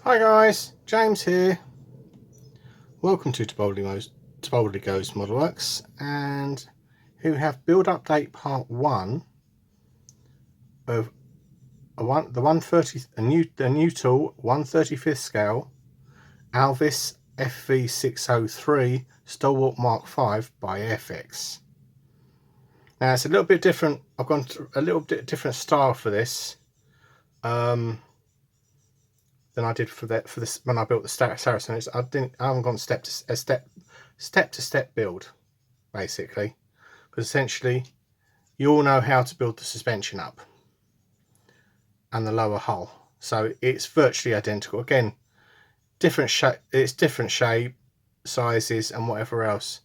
Hi guys, James here. Welcome to Toboldly Goes Modelworks, and here we have build update part 1 of the 130 a new tool 1/35th scale Alvis FV603 Stalwart Mk.5 by Airfix. Now it's a little bit different. I've gone to a little bit different style for this. Than I did for this when I built the Saracen. I haven't gone step to step build, basically, because essentially you all know how to build the suspension up and the lower hull, so it's virtually identical. Again, different shape, sizes, and whatever else.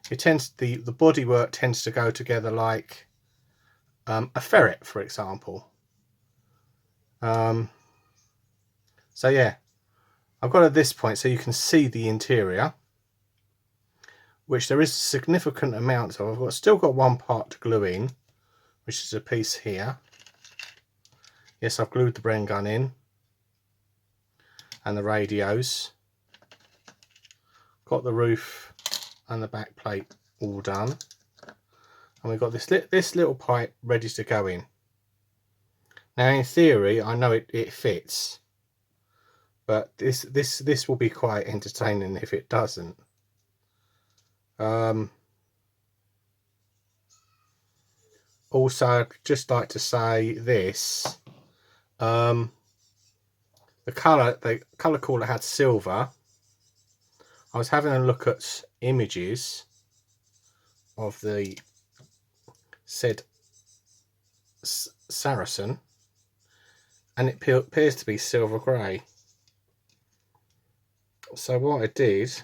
It tends the bodywork tends to go together like a ferret, for example. So yeah, I've got at this point so you can see the interior, which there is a significant amount of. I've still got one part to glue in, which is a piece here. Yes, I've glued the Bren gun in and the radios. Got the roof and the back plate all done, and we've got this little pipe ready to go in. Now in theory I know it fits, but this will be quite entertaining if it doesn't. Also, I'd just like to say this, the colour cooler had silver. I was having a look at images of the said Saracen, and it appears to be silver grey. So what I did, this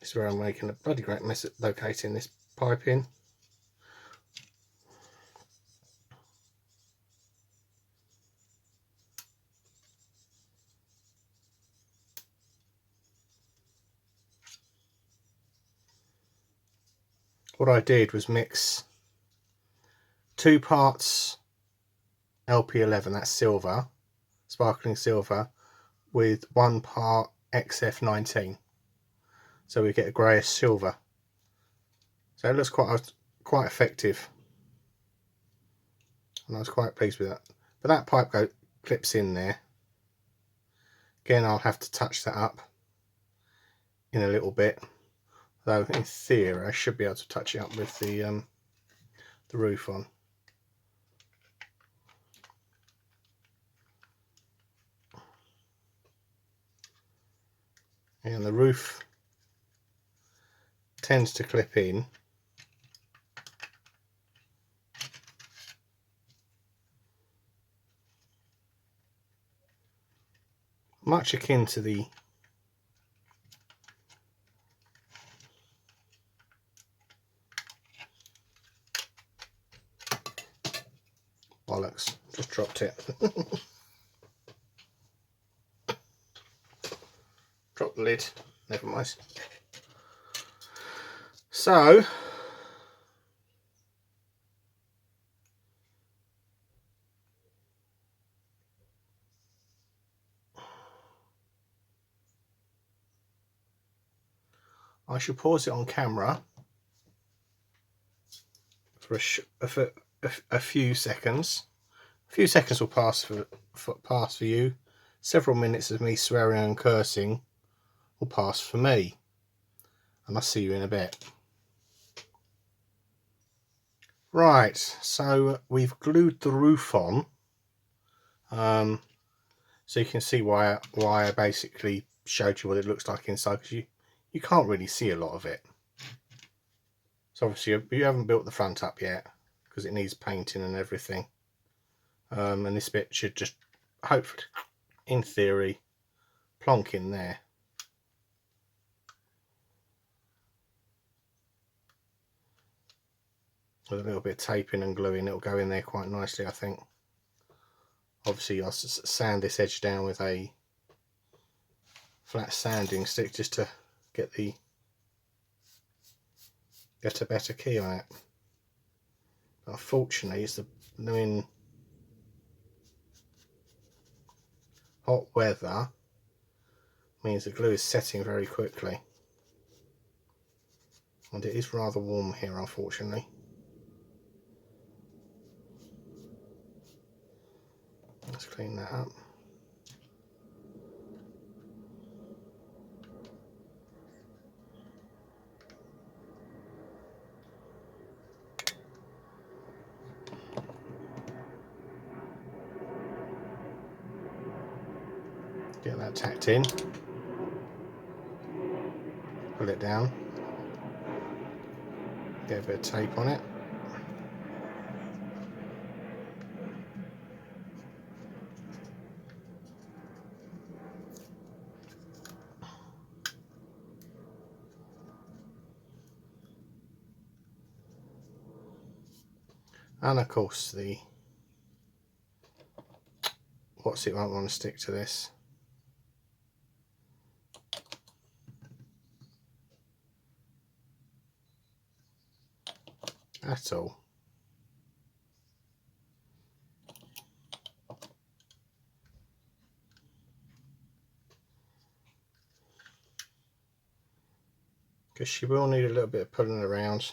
is where I'm making a bloody great mess at locating this pipe in. What I did was mix 2 parts LP11, that's silver, sparkling silver, with 1 part XF19, so we get a greyish silver. So it looks quite effective, and I was quite pleased with that. But that pipe clips in there. Again, I'll have to touch that up in a little bit, though in theory I should be able to touch it up with the roof on. And the roof tends to clip in. Much akin to the bollocks, just dropped it. Drop the lid, never mind. So I should pause it on camera for a few seconds. A few seconds will pass for you. Several minutes of me swearing and cursing will pass for me, and I'll see you in a bit. Right, so we've glued the roof on, so you can see why I basically showed you what it looks like inside, because you can't really see a lot of it. So obviously you haven't built the front up yet because it needs painting and everything, and this bit should just, hopefully, in theory, plonk in there. With a little bit of taping and gluing, it'll go in there quite nicely, I think. Obviously I'll sand this edge down with a flat sanding stick just to get a better key on it. But unfortunately, it's the hot weather means the glue is setting very quickly, and it is rather warm here, unfortunately. Let's clean that up. Get that tacked in, pull it down, get a bit of tape on it. And of course the what's it won't want to stick to this. At all. Because she will need a little bit of pulling around.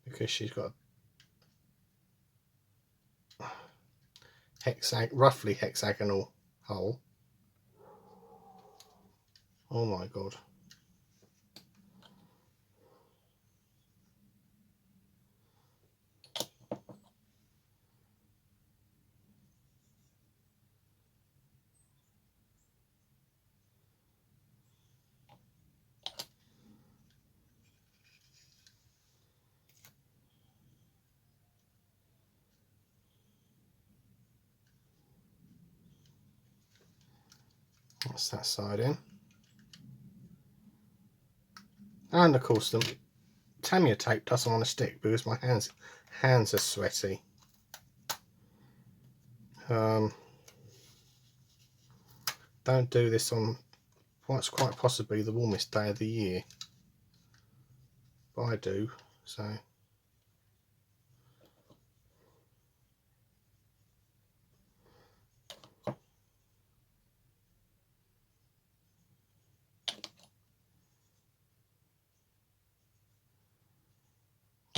Because she's got a roughly hexagonal hole. Oh my god. That's that side in. And of course the Tamiya tape doesn't want to stick because my hands are sweaty. Don't do this on what's quite possibly the warmest day of the year, but I do, so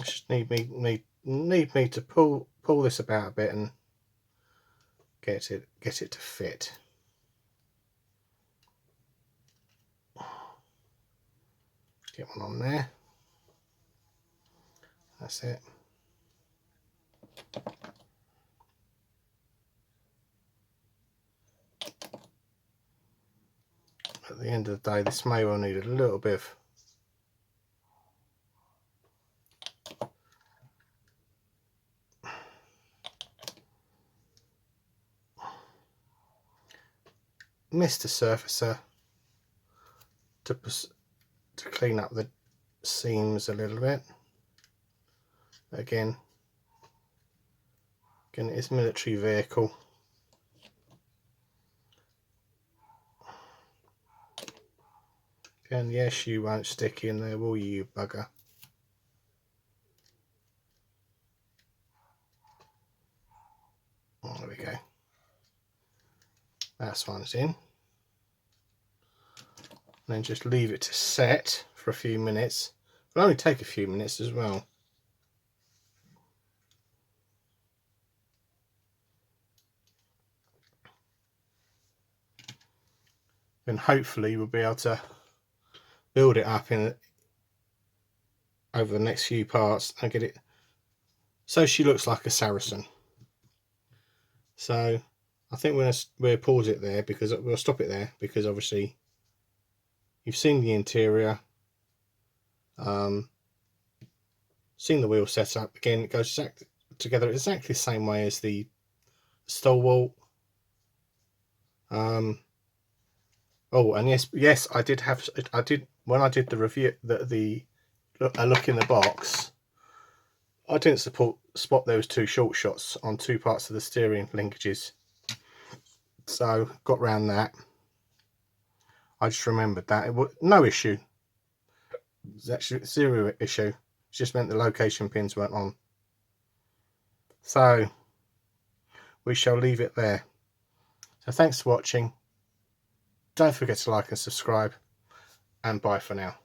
just need me to pull this about a bit and get it to fit. Get one on there. That's it. At the end of the day, this may well need a little bit of Mr. Surfacer to clean up the seams a little bit. Again, it's military vehicle. And yes, you won't stick in there, will you, bugger? Oh, there we go. That's one's in. And then just leave it to set for a few minutes. It'll only take a few minutes as well. And hopefully we'll be able to build it up over the next few parts and get it so she looks like a Saracen. So I think we'll pause it there, because we'll stop it there, because obviously you've seen the interior, seen the wheel setup. Again, it goes together exactly the same way as the Stalwart. Oh, and yes, I did when I did the review, a look in the box, I didn't spot those two short shots on two parts of the steering linkages, so got round that. I just remembered that. It was no issue. It's actually a serial issue. It just meant the location pins weren't on. So we shall leave it there. So thanks for watching. Don't forget to like and subscribe, and bye for now.